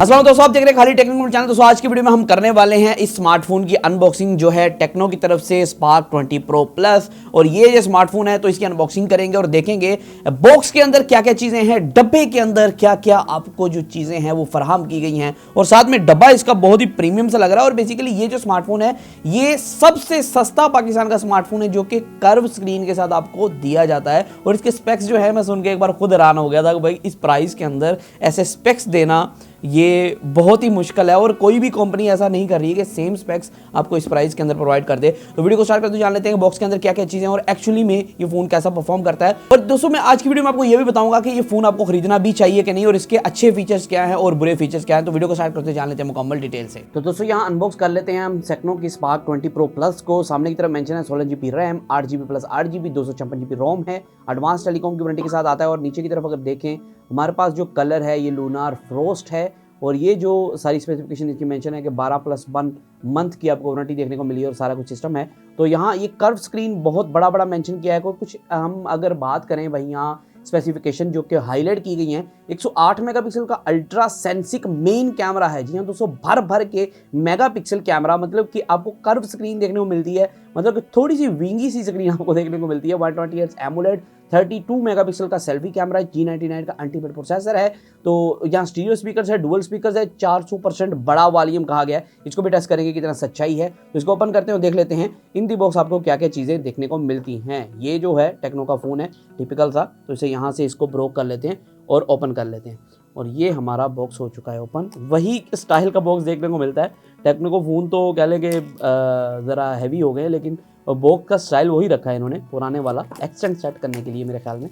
अस्सलाम दोस्तों, आप देख रहे हैं खाली टेक्निकल चैनल। दोस्तों आज की वीडियो में हम करने वाले हैं इस स्मार्टफोन की अनबॉक्सिंग जो है टेक्नो की तरफ से स्पार्क 20 प्रो प्लस। और ये जो स्मार्टफोन है तो इसकी अनबॉक्सिंग करेंगे और देखेंगे बॉक्स के अंदर क्या क्या चीजें हैं, डब्बे के अंदर क्या क्या आपको जो चीजें हैं वो फराहम की गई हैं। और साथ में डब्बा इसका बहुत ही प्रीमियम सा लग रहा है। और बेसिकली ये जो स्मार्टफोन है ये सबसे सस्ता पाकिस्तान का स्मार्टफोन है जो कि कर्व स्क्रीन के साथ आपको दिया जाता है। और इसके स्पेक्स जो है मैं सुन के एक बार खुद हैरान हो गया था कि भाई इस प्राइस के अंदर ऐसे स्पेक्स देना ये बहुत ही मुश्किल है और कोई भी कंपनी ऐसा नहीं कर रही है कि सेम स्पेक्स आपको इस प्राइस के अंदर प्रोवाइड कर दे। तो वीडियो को स्टार्ट करते जान लेते हैं बॉक्स के अंदर क्या क्या चीजें हैं और एक्चुअली में ये फोन कैसा परफॉर्म करता है। और दोस्तों मैं आज की वीडियो में आपको ये भी बताऊंगा कि ये फोन आपको खरीदना भी चाहिए कि नहीं और इसके अच्छे फीचर्स क्या हैं और बुरे फीचर्स क्या हैं। तो वीडियो को स्टार्ट करते जान लेते हैं मुकम्मल डिटेल से। तो दोस्तों यहाँ अनबॉक्स कर लेते हैं हम टेक्नो की स्पार्क 20 प्रो प्लस को। सामने की तरफ मेंशन है 16 GB RAM, 8 GB plus 8 GB 256 GB रोम है, एडवांस टेलीकॉम की वारंटी के साथ आता है। और नीचे की तरफ अगर देखें हमारे पास जो कलर है ये लूनार फ्रोस्ट है। और ये जो सारी स्पेसिफिकेशन इसकी मेंशन है कि 12+1 मंथ की आपको वारंटी देखने को मिली है और सारा कुछ सिस्टम है। तो यहाँ ये कर्व स्क्रीन बहुत बड़ा बड़ा मेंशन किया है। कुछ हम अगर बात करें भाई यहाँ स्पेसिफिकेशन जो कि हाईलाइट की गई हैं, 108 मेगापिक्सल का अल्ट्रा सेंसिक मेन कैमरा है। जी हाँ दोस्तों, भर भर के मेगापिक्सल कैमरा, मतलब कि आपको कर्व स्क्रीन देखने को मिलती है, मतलब कि थोड़ी सी विंगी सी स्क्रीन आपको देखने को मिलती है। 120 हर्ट्ज एमोलेड 32 मेगापिक्सल का सेल्फी कैमरा है, G99 का अल्टीमेट प्रोसेसर है। तो यहाँ स्टीरियो स्पीकर्स है, डुअल स्पीकर्स है, 400% बड़ा वॉल्यूम कहा गया है। इसको भी टेस्ट करेंगे कितना सच्चाई है। तो इसको ओपन करते हैं और देख लेते हैं इन दी बॉक्स आपको क्या क्या चीज़ें देखने को मिलती हैं। ये जो है टेक्नो का फ़ोन है टिपिकल सा, तो इसे यहाँ से इसको ब्रोक कर लेते हैं और ओपन कर लेते हैं। और ये हमारा बॉक्स हो चुका है ओपन। वही स्टाइल का बॉक्स देखने को मिलता है। टेक्नो को फ़ोन तो कह लें कि ज़रा हैवी हो गए, लेकिन बॉक्स का स्टाइल वही रखा है इन्होंने, पुराने वाला एक्सटेंड सेट करने के लिए मेरे ख्याल में।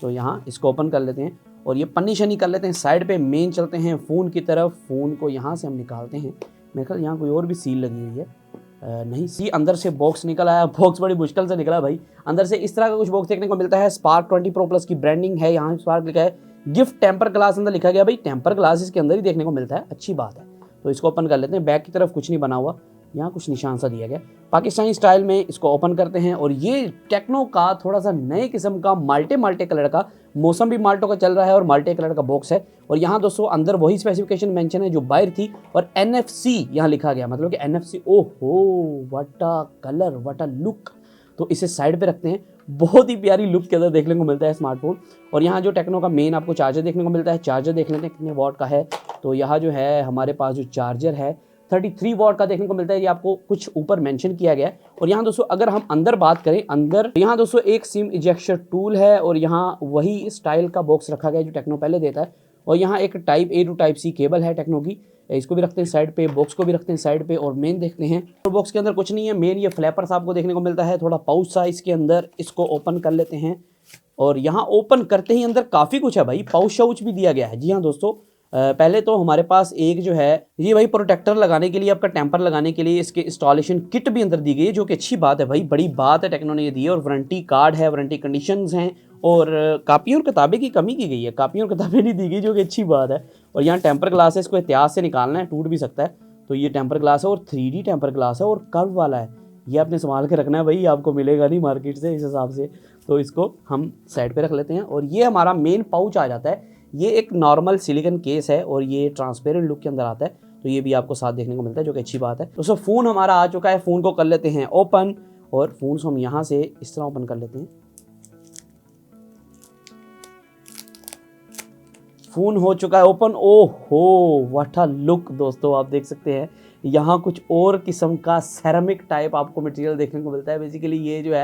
तो यहाँ इसको ओपन कर लेते हैं और ये पन्नी शनी कर लेते हैं साइड पे। मेन चलते हैं फ़ोन की तरफ। फ़ोन को यहाँ से हम निकालते हैं। मेरे ख्याल यहाँ कोई और भी सील लगी हुई है। नहीं सी, अंदर से बॉक्स निकल आया। बॉक्स बड़ी मुश्किल से निकला भाई। अंदर से इस तरह का कुछ बॉक्स देखने को मिलता है। स्पार्क 20 प्रो प्लस की ब्रांडिंग है, यहाँ स्पार्क लिखा है। गिफ्ट टेम्पर ग्लास अंदर लिखा गया। भाई टेम्पर ग्लास इसके अंदर ही देखने को मिलता है, अच्छी बात है। तो इसको ओपन कर लेते हैं। बैक की तरफ कुछ नहीं बना हुआ, यहाँ कुछ निशान सा दिया गया पाकिस्तानी स्टाइल में। इसको ओपन करते हैं और ये टेक्नो का थोड़ा सा नए किस्म का माल्टे कलर का, मौसम भी माल्टो का चल रहा है और माल्टे कलर का बॉक्स है। और यहाँ दोस्तों अंदर वही स्पेसिफिकेशन मेंशन है जो बाहर थी और NFC यहाँ लिखा गया, मतलब कि NFC। ओहो what a colour, what a look. तो इसे साइड पे रखते हैं। बहुत ही प्यारी लुक के अंदर देखने को मिलता है स्मार्टफोन। और यहाँ जो टेक्नो का मेन आपको चार्जर देखने को मिलता है। चार्जर देख लेते हैं कितने वॉट का है। तो यहाँ जो है हमारे पास जो चार्जर है 33 वॉट का देखने को मिलता है। ये आपको कुछ ऊपर मेंशन किया गया है। और यहाँ दोस्तों अगर हम अंदर बात करें, अंदर यहाँ दोस्तों एक सिम इजेक्शन टूल है और यहाँ वही स्टाइल का बॉक्स रखा गया है जो टेक्नो पहले देता है। और यहाँ एक type A to type C cable है टेक्नो की, इसको भी रखते हैं साइड पे, बॉक्स को भी रखते हैं साइड पे। और मेन देखते हैं और बॉक्स के अंदर कुछ नहीं है। मेन ये फ्लैपर्स आपको देखने को मिलता है, थोड़ा पाउच सा इसके अंदर। इसको ओपन कर लेते हैं और यहाँ ओपन करते ही अंदर काफ़ी कुछ है भाई, पाउच शाउच भी दिया गया है। जी हाँ दोस्तों, पहले तो हमारे पास एक जो है ये भाई प्रोटेक्टर लगाने के लिए, आपका टेम्पर लगाने के लिए इसके इंस्टॉलेशन किट भी अंदर दी गई है, जो कि अच्छी बात है भाई, बड़ी बात है टेक्नो ने ये दी है। और वारंटी कार्ड है, वारंटी कंडीशंस हैं और कापियों और किताबें की कमी की गई है, कापियों और किताबें नहीं दी गई, जो कि अच्छी बात है। और यहाँ टेम्पर ग्लास है, इसको एहतियात से निकालना है, टूट भी सकता है। तो ये टेम्पर ग्लास है और 3D टेम्पर ग्लास है और कर्व वाला है। ये आपने संभाल के रखना है भाई, आपको मिलेगा नहीं मार्केट से इस हिसाब से। तो इसको हम साइड पे रख लेते हैं। और ये हमारा मेन पाउच आ जाता है। ये एक नॉर्मल सिलिकॉन केस है और ये ट्रांसपेरेंट लुक के अंदर आता है। तो ये भी आपको साथ देखने को मिलता है, जो कि अच्छी बात है। दोस्तों फ़ोन हमारा आ चुका है। फ़ोन को कर लेते हैं ओपन और फ़ोन को हम यहाँ से इस तरह ओपन कर लेते हैं। फ़ोन हो चुका है ओपन। ओहो व्हाट अ लुक। दोस्तों आप देख सकते हैं यहाँ कुछ और किस्म का सेरामिक टाइप आपको मटेरियल देखने को मिलता है। बेसिकली ये जो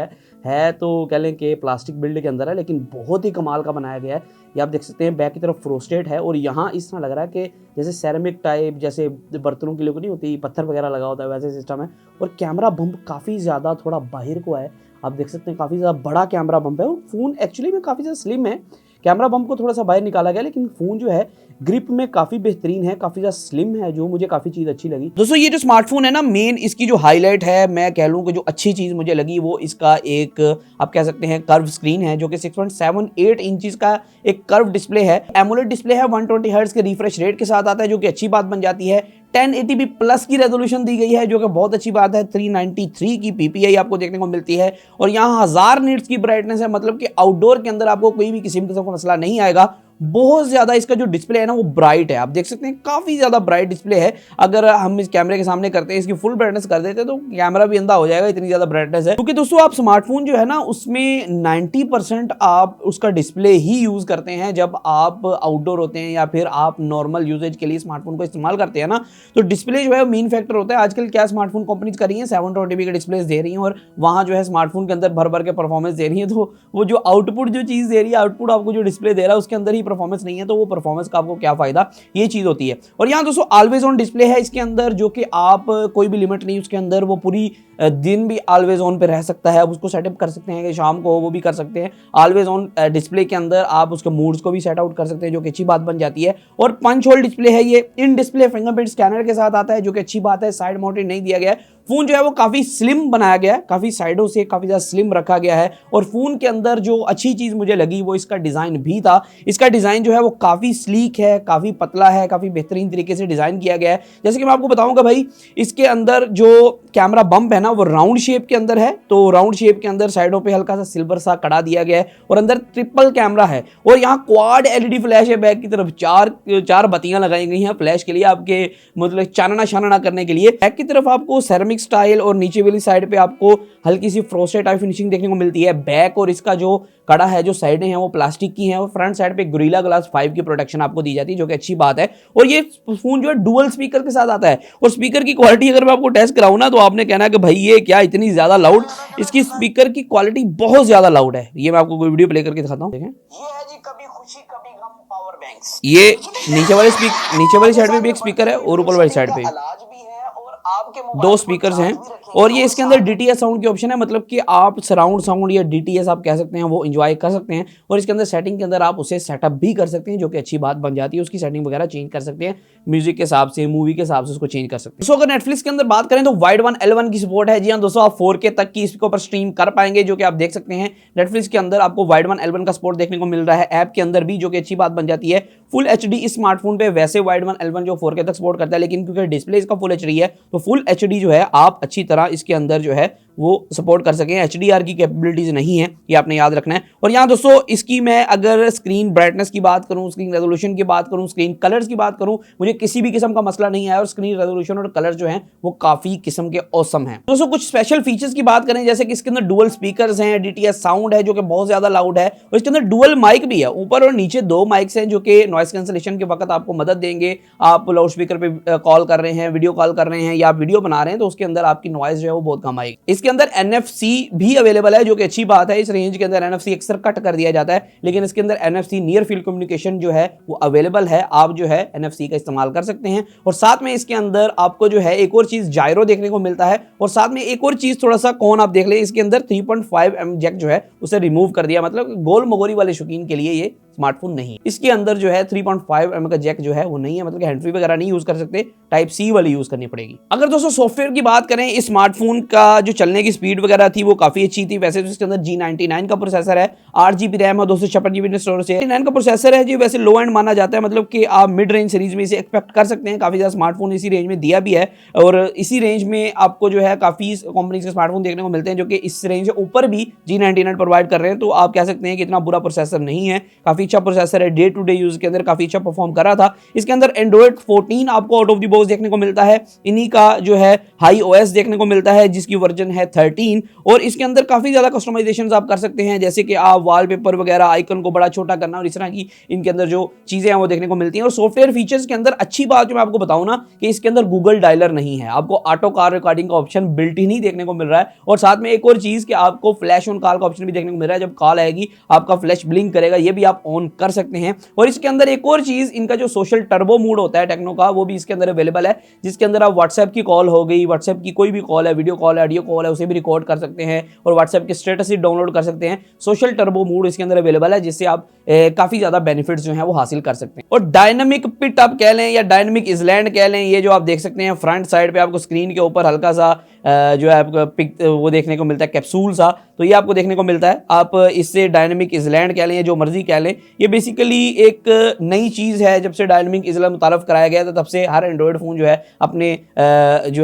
है तो कह लें कि प्लास्टिक बिल्ड के अंदर है, लेकिन बहुत ही कमाल का बनाया गया है। ये आप देख सकते हैं बैक की तरफ फ्रोस्टेड है और यहाँ इस तरह लग रहा है कि जैसे सेरामिक टाइप, जैसे बर्तनों के लिए नहीं होती, पत्थर वगैरह लगा होता है, वैसे सिस्टम है। और कैमरा बम्प काफ़ी ज़्यादा थोड़ा बाहर को है, आप देख सकते हैं काफ़ी ज़्यादा बड़ा कैमरा बम्प है। और फ़ोन एक्चुअली में काफ़ी ज़्यादा स्लिम है, कैमरा बम्प को थोड़ा सा बाहर निकाला गया, लेकिन फ़ोन जो है ग्रिप में काफ़ी बेहतरीन है, काफ़ी ज़्यादा स्लिम है, जो मुझे काफ़ी चीज़ अच्छी लगी। दोस्तों ये जो स्मार्टफोन है ना, मेन इसकी जो हाईलाइट है, मैं कह लूँ कि जो अच्छी चीज़ मुझे लगी वो इसका एक आप कह सकते हैं कर्व स्क्रीन है, जो कि 6.78 इंचज़ का एक कर्व डिस्प्ले है। एमोलेड डिस्प्ले है, 120 हर्ट्ज के रिफ्रेश रेट के साथ आता है, जो कि अच्छी बात बन जाती है। 1080p प्लस की रेजोल्यूशन दी गई है, जो कि बहुत अच्छी बात है। 393 की PPI आपको देखने को मिलती है और यहाँ 1000 निट्स की ब्राइटनेस है, मतलब कि आउटडोर के अंदर आपको कोई भी किसी का मसला नहीं आएगा। बहुत ज्यादा इसका जो डिस्प्ले है ना वो ब्राइट है, आप देख सकते हैं काफी ज्यादा ब्राइट डिस्प्ले है। अगर हम इस कैमरे के सामने करते हैं, इसकी फुल ब्राइटनेस कर देते हैं तो कैमरा भी अंधा हो जाएगा, इतनी ज्यादा ब्राइटनेस है। क्योंकि दोस्तों आप स्मार्टफोन जो है ना उसमें 90% आप उसका डिस्प्ले ही यूज करते हैं जब आप आउटडोर होते हैं या फिर आप नॉर्मल यूजेज के लिए स्मार्टफोन को इस्तेमाल करते हैं ना, तो डिस्प्ले जो है मेन फैक्टर होता है। आजकल क्या स्मार्टफोन कंपनीज कर रही हैं, 720p के डिस्प्ले दे रही हैं और वहां जो है स्मार्टफोन के अंदर भर भर के परफॉर्मेंस दे रही है, तो वो जो आउटपुट जो चीज दे रही है, आउटपुट आपको जो डिस्प्ले दे रहा है उसके अंदर ही परफॉर्मेंस नहीं है, तो वो परफॉर्मेंस का आपको क्या फायदा, ये चीज होती है। और यहाँ दोस्तों ऑलवेज ऑन डिस्प्ले है इसके अंदर, जो कि आप कोई भी लिमिट नहीं उसके अंदर, वो पूरी दिन भी ऑलवेज ऑन पे रह सकता है। आप उसको सेटअप कर सकते हैं कि शाम को वो भी कर सकते हैं। ऑलवेज ऑन डिस्प्ले के अंदर आप उसके मूड्स को भी सेट आउट कर सकते हैं, जो कि अच्छी बात बन जाती है। और पंच होल डिस्प्ले है ये, इन डिस्प्ले फिंगरप्रिंट स्कैनर के साथ आता है, जो कि अच्छी बात है। साइड माउंटेड नहीं दिया गया है। फोन जो है वो काफी स्लिम बनाया गया है, काफी साइडों से काफी ज्यादा स्लिम रखा गया है। और फोन के अंदर जो अच्छी चीज मुझे लगी वो इसका डिजाइन भी था। इसका डिजाइन जो है वो काफी स्लीक है, काफी पतला है, काफी बेहतरीन तरीके से डिजाइन किया गया है। जैसे कि मैं आपको बताऊंगा भाई, इसके अंदर जो कैमरा बम्प है ना वो राउंड शेप के अंदर है, तो राउंड शेप के अंदर साइडों पे हल्का सा सिल्वर सा कड़ा दिया गया है और अंदर ट्रिपल कैमरा है। और यहाँ क्वाड एलईडी फ्लैश है, बैक की तरफ चार बत्तियां लगाई गई हैं फ्लैश के लिए, आपके मतलब चानना शानना करने के लिए। बैक की तरफ आपको सेरेमिक स्टाइल और नीचे वाली साइड पे आपको हल्की सी फ्रोस्टेड टाइप फिनिशिंग देखने को मिलती है। बैक और इसका जो कड़ा है, जो साइडें हैं वो प्लास्टिक की हैं और फ्रंट साइड पे गोरिल्ला ग्लास 5 की प्रोटेक्शन आपको दी जाती है, जो कि अच्छी बात है। और ये फोन जो है डुअल स्पीकर के साथ आता है। और स्पीकर की क्वालिटी अगर मैं आपको टेस्ट कराऊं ना, तो आपने कहना है कि भाई ये क्या इतनी ज्यादा लाउड, इसकी स्पीकर की क्वालिटी बहुत ज्यादा लाउड है। ये मैं आपको कोई वीडियो प्ले करके दिखाता हूं, देखें। ये है जी कभी खुशी कभी गम पावर बैंक्स। ये नीचे वाली साइड पे भी एक स्पीकर है और ऊपर वाली साइड पे इलाज भी है और आपके दो स्पीकर्स हैं। और ये इसके अंदर DTS साउंड की ऑप्शन है, मतलब कि आप सराउंड साउंड या DTS आप कह सकते हैं वो एंजॉय कर सकते हैं। और इसके अंदर सेटिंग के अंदर आप उसे सेटअप भी कर सकते हैं, जो कि अच्छी बात बन जाती है। उसकी सेटिंग वगैरह चेंज कर सकते हैं, म्यूजिक के हिसाब से, मूवी के हिसाब से उसको चेंज कर सकते हैं। दोस्तों अगर नेटफ्लिक्स के अंदर बात करें तो वाइड वन L1 की सपोर्ट है। जी हाँ दोस्तों, आप 4K तक की इसके ऊपर स्ट्रीम कर पाएंगे, जो कि आप देख सकते हैं नेटफ्लिक्स के अंदर आपको वाइड वन L1 का सपोर्ट देखने को मिल रहा है ऐप के अंदर भी, जो कि अच्छी बात बन जाती है। फुल HD इस स्मार्टफोन पे वैसे वाइड वन L1 जो 4K तक सपोर्ट करता है, लेकिन क्योंकि डिस्प्ले इसका फुल HD है तो फुल HD जो है आप अच्छी तरह इसके अंदर जो है वो सपोर्ट कर सकें। HDR की कैपेबिलिटीज नहीं है, ये आपने याद रखना है। और यहाँ दोस्तों इसकी मैं अगर स्क्रीन ब्राइटनेस की बात करूं, स्क्रीन रेजोल्यूशन की बात करूं, स्क्रीन कलर्स की बात करूं, मुझे किसी भी किस्म का मसला नहीं आया और स्क्रीन रेजोल्यूशन और कलर जो हैं वो काफी किस्म के ऑसम हैं। दोस्तों कुछ स्पेशल फीचर्स की बात करें, जैसे कि इसके अंदर डुअल स्पीकर्स हैं, DTS साउंड है जो कि बहुत ज्यादा लाउड है, और इसके अंदर डुअल माइक भी है। ऊपर और नीचे 2 माइक्स हैं जो कि नॉइस कैंसलेशन के वक्त आपको मदद देंगे। आप लाउड स्पीकर पे कॉल कर रहे हैं, वीडियो कॉल कर रहे हैं या वीडियो बना रहे हैं तो उसके अंदर आपकी नॉइस जो है वो बहुत कम आएगी। इसके अंदर NFC भी अवेलेबल है, जो कि अच्छी बात है। इस रेंज के अंदर NFC अक्सर कट कर दिया जाता है, लेकिन इसके अंदर NFC नियर फील्ड कम्युनिकेशन जो है वो अवेलेबल है। आप जो है NFC का इस्तेमाल कर सकते हैं। और साथ में इसके अंदर आपको जो है एक और चीज जायरो देखने को मिलता है। और साथ में एक और चीज थोड़ा सा कौन आप देख ले, इसके अंदर 3.5mm जैक जो है उसे रिमूव कर दिया, मतलब गोल मगोरी वाले शौकीन के लिए ये स्मार्टफोन नहीं। इसके अंदर जो है 3.5mm का जैक जो है वो नहीं है, मतलब हैंड फ्री वगैरह नहीं यूज कर सकते, टाइप C वाली यूज करनी पड़ेगी। अगर दोस्तों सॉफ्टवेयर की बात करें, इस स्मार्टफोन का जो चलने की स्पीड वगैरह थी वो काफी अच्छी थी। वैसे तो इसके अंदर G99 का प्रोसेसर है, 8GB रैम और 256GB स्टोरेज है। 9 का प्रोसेसर है जी, वैसे लो एंड माना जाता है, मतलब कि आप मिड रेंज सीरीज में इसे एक्सपेक्ट कर सकते हैं। काफी ज्यादा स्मार्टफोन इसी रेंज में दिया भी है और इसी रेंज में आपको जो है काफी कंपनीज के स्मार्टफोन देखने को मिलते हैं जो कि इस रेंज से ऊपर भी G99 प्रोवाइड कर रहे हैं। तो आप कह सकते हैं कि इतना बुरा प्रोसेसर नहीं है, काफी अच्छा प्रोसेसर है। डे टू डे यूज के अंदर काफी अच्छा परफॉर्म कर रहा था। इसके अंदर Android 14 आपको आउट ऑफ द बॉक्स देखने को मिलता है। इन्हीं का जो है हाई OS देखने को मिलता है, जिसकी वर्जन है 13। और इसके अंदर काफी ज्यादा कस्टमाइजेशन आप कर सकते हैं, जैसे कि आप वॉलपेपर वगैरह, आइकन को बड़ा छोटा करना और इस तरह की इनके अंदर जो चीजें हैं वो देखने को मिलती हैं। और सॉफ्टवेयर फीचर्स के अंदर अच्छी बात जो मैं आपको बताऊं ना, कि इसके अंदर गूगल डायलर नहीं है, आपको ऑटो कॉल रिकॉर्डिंग का ऑप्शन बिल्ट ही नहीं देखने को मिल रहा है। और साथ में एक और चीज कि आपको फ्लैश ऑन कॉल का ऑप्शन भी देखने को मिल रहा है, जब कॉल आएगी आपका फ्लैश ब्लिंक करेगा, ये भी आप ऑन कर सकते हैं। और इसके अंदर एक और चीज, इनका जो सोशल टर्बो मोड होता है टेक्नो का, वो भी इसके अंदर अवेलेबल है, जिसके अंदर आप व्हाट्सएप की कॉल हो गई, व्हाट्सएप की कोई भी कॉल है, वीडियो कॉल है, ऑडियो कॉल है, उसे भी रिकॉर्ड कर सकते हैं और व्हाट्सएप के स्टेटस ही डाउनलोड कर सकते हैं। सोशल टर्बो मोड इसके अंदर अवेलेबल है, जिससे आप काफी ज्यादा बेनिफिट्स जो है वो हासिल कर सकते हैं। और डायनामिक पिट आप कह लें या डायनामिक इजलैंड कह लें, ये जो आप देख सकते हैं फ्रंट साइड पे आपको स्क्रीन के ऊपर हल्का सा जो है आपको पिक वो देखने को मिलता है, कैप्सूल सा, तो ये आपको देखने को मिलता है। आप इससे डायनामिक इजलैंड कह लें, जो मर्जी कह लें, ये बेसिकली एक नई चीज है। जब से डायनामिक इजलैंड मुतारफ कराया गया था तब से हर एंड्रॉइड फोन जो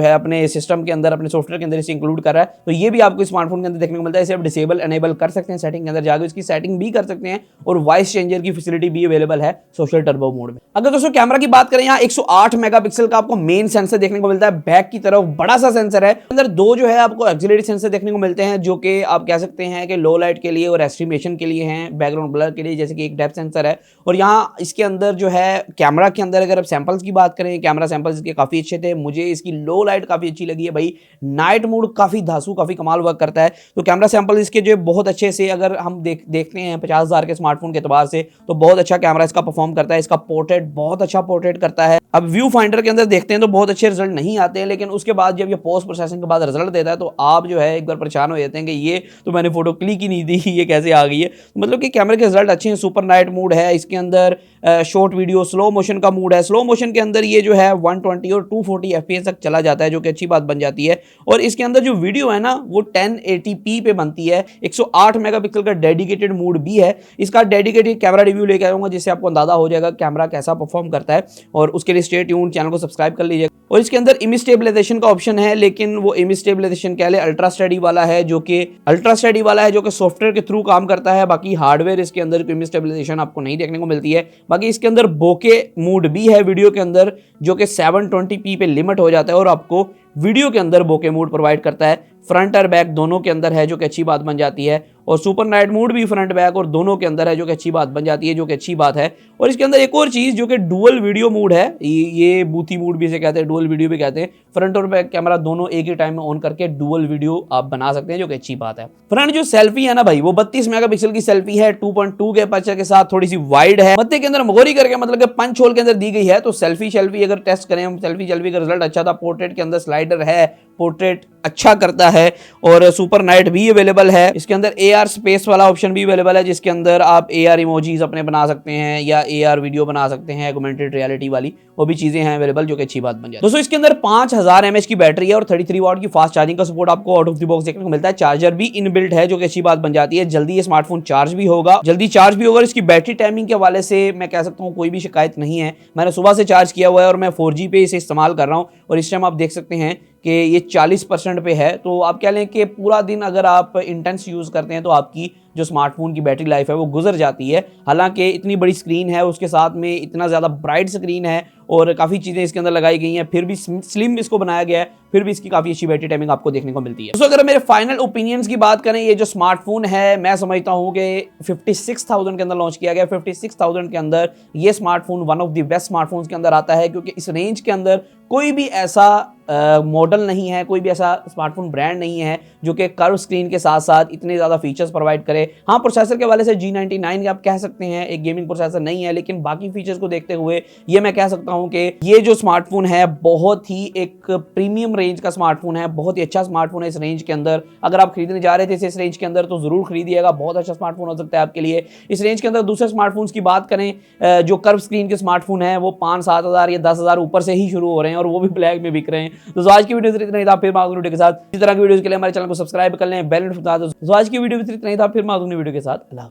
है अपने सिस्टम के अंदर, अपने सॉफ्टवेयर के अंदर इसे इंक्लूड कर रहा है। तो ये भी आपको स्मार्टफोन के अंदर देखने को मिलता है। इसे आप डिसेबल एनेबल कर सकते हैं, सेटिंग के अंदर जाकर इसकी सेटिंग भी कर सकते हैं। और वॉइस चेंजर की फैसिलिटी भी अवेलेबल है सोशल टर्बो मोड में। अगर दोस्तों कैमरा की बात करें, यहाँ 108 मेगापिक्सल का आपको मेन सेंसर देखने को मिलता है। बैक की तरफ बड़ा सा सेंसर है, अंदर दो जो है आपको एक्सिलरी सेंसर देखने को मिलते हैं, जो कि आप कह सकते हैं कि लो लाइट के लिए और एस्टिमेशन के लिए हैं, बैकग्राउंड ब्लर के लिए, जैसे कि एक डेप्थ सेंसर है। और यहाँ इसके अंदर जो है कैमरा के अंदर अगर आप सैंपल्स की बात करें, कैमरा सैंपल्स इसके काफी अच्छे थे। मुझे इसकी लो लाइट काफी अच्छी लगी है भाई, नाइट मोड काफी धांसू, काफी कमाल वर्क करता है। तो कैमरा सैंपल इसके जो बहुत अच्छे से अगर हम देखते हैं 50,000 के स्मार्टफोन के एतबार से, तो बहुत अच्छा कैमरा इसका परफॉर्म करता है। इसका पोर्ट्रेट बहुत अच्छा पोर्ट्रेट करता है। अब व्यू फाइंडर के अंदर देखते हैं तो बहुत अच्छे रिजल्ट नहीं आते हैं, लेकिन उसके बाद जब ये पोस्ट प्रोसेसिंग के बाद रिजल्ट देता है तो आप जो है एक बार परेशान हो जाते हैं कि ये तो मैंने फोटो क्लिक ही नहीं दी, ये कैसे आ गई है। मतलब कि कैमरे के रिजल्ट अच्छे हैं। सुपर नाइट मोड है इसके अंदर, शॉर्ट वीडियो, स्लो मोशन का मूड है। स्लो मोशन के अंदर ये जो है 120 और 240 FPS तक चला जाता है, जो कि अच्छी बात बन जाती है। और इसके अंदर जो वीडियो है ना वो 1080p पे बनती है। 108 मेगापिक्सल का डेडिकेटेड मोड भी है। इसका डेडिकेटेड कैमरा रिव्यू लेकर आऊंगा, जिससे आपको अंदाजा हो जाएगा कैमरा कैसा परफॉर्म करता है। और उसके लिए स्टे ट्यून, चैनल को सब्सक्राइब कर लीजिएगा। और इसके अंदर इमेज स्टेबलाइजेशन का ऑप्शन है, लेकिन वो इमेज स्टेबलाइजेशन कह ले अल्ट्रा स्टडी वाला है, जो कि सॉफ्टवेयर के थ्रू काम करता है। बाकी हार्डवेयर इसके अंदर इमेज स्टेबलाइजेशन आपको नहीं देखने को मिलती है। बाकी इसके अंदर बोके मोड भी है वीडियो के अंदर, जो कि 720p पे लिमिट हो जाता है और आपको वीडियो के अंदर बोके मोड प्रोवाइड करता है। फ्रंट और बैक दोनों के अंदर है, जो कि अच्छी बात बन जाती है। और सुपर नाइट मोड भी फ्रंट बैक और दोनों के अंदर है, जो कि अच्छी बात बन जाती है, जो कि अच्छी बात है। और इसके अंदर एक और चीज जो कि डुअल वीडियो मोड है, ये बूथी मोड भी इसे कहते हैं, डुअल वीडियो भी कहते हैं। फ्रंट और बैक कैमरा दोनों एक ही टाइम में ऑन करके डुअल वीडियो आप बना सकते हैं, जो कि अच्छी बात है। फ्रंट जो सेल्फी है ना भाई, वो 32 मेगापिक्सल की सेल्फी है, 2.2 के अपर्चर के साथ, थोड़ी सी वाइड है, मत्थे के अंदर मगोरी करके मतलब कि पंच होल के अंदर दी गई है। तो सेल्फी अगर टेस्ट करें हम, सेल्फी का रिजल्ट अच्छा था। पोर्ट्रेट के अंदर स्लाइडर है, पोर्ट्रेट अच्छा करता है। और सुपर नाइट भी अवेलेबल है। इसके अंदर AR स्पेस वाला ऑप्शन भी अवेलेबल है, जिसके अंदर आप AR इमोजीज अपने बना सकते हैं या AR वीडियो बना सकते हैं, ऑगमेंटेड रियलिटी वाली, वो भी चीजें हैं अवेलेबल, जो कि अच्छी बात बन जाए। दोस्तों इसके अंदर 5000 mAh की बैटरी है और 33 वाट की फास्ट चार्जिंग का सपोर्ट आपको आउट ऑफ द बॉक्स देखने को मिलता है। चार्जर भी इनबिल्ट है, जो कि अच्छी बात बन जाती है। जल्दी ये स्मार्टफोन चार्ज भी होगा, इसकी बैटरी टाइमिंग के हवाले से मैं कह सकता हूँ कोई भी शिकायत नहीं है। मैंने सुबह से चार्ज किया हुआ है और मैं 4G पे इसे इस्तेमाल कर रहा हूँ। और इस टाइम आप देख सकते हैं कि ये 40% पे है। तो आप कह लें कि पूरा दिन अगर आप इंटेंस यूज़ करते हैं तो आपकी जो स्मार्टफोन की बैटरी लाइफ है वो गुजर जाती है। हालांकि इतनी बड़ी स्क्रीन है, उसके साथ में इतना ज़्यादा ब्राइट स्क्रीन है और काफ़ी चीज़ें इसके अंदर लगाई गई हैं, फिर भी स्लिम इसको बनाया गया है, फिर भी इसकी काफ़ी अच्छी बैटरी टाइमिंग आपको देखने को मिलती है। तो अगर मेरे फाइनल ओपिनियंस की बात करें, ये जो स्मार्टफोन है मैं समझता हूँ कि 56,000 के अंदर लॉन्च किया गया। 56,000 के अंदर ये smartphone one of the best smartphones के अंदर आता है, क्योंकि इस रेंज के अंदर कोई भी ऐसा मॉडल नहीं है, कोई भी ऐसा स्मार्टफोन ब्रांड नहीं है जो कि कर्व स्क्रीन के साथ साथ इतने ज़्यादा फीचर्स प्रोवाइड करे। हाँ, प्रोसेसर के वाले से G99 आप कह सकते हैं एक गेमिंग प्रोसेसर नहीं है, लेकिन बाकी फीचर्स को देखते हुए ये मैं कह सकता हूं कि ये जो स्मार्टफोन है बहुत ही एक प्रीमियम रेंज का स्मार्टफोन है, बहुत ही अच्छा स्मार्टफोन है इस रेंज के अंदर। अगर आप खरीदने जा रहे थे इस रेंज के अंदर तो जरूर खरीदिएगा, बहुत अच्छा स्मार्टफोन हो सकता है आपके लिए। इस रेंज के अंदर दूसरे स्मार्टफोन्स की बात करें, जो कर्व स्क्रीन के स्मार्टफोन है वो 5-7 हज़ार या 10 हज़ार ऊपर से ही शुरू हो रहे हैं और वो भी ब्लैक में बिक रहे हैं। तो आज की वीडियो इतना ही था, फिर वीडियो के साथ इस तरह की वीडियोस के लिए हमारे चैनल को सब्सक्राइब कर लें, बेल नोटिफिकेशन बता दो। आज की वीडियो इतना ही था, फिर वीडियो के साथ अल्लाह।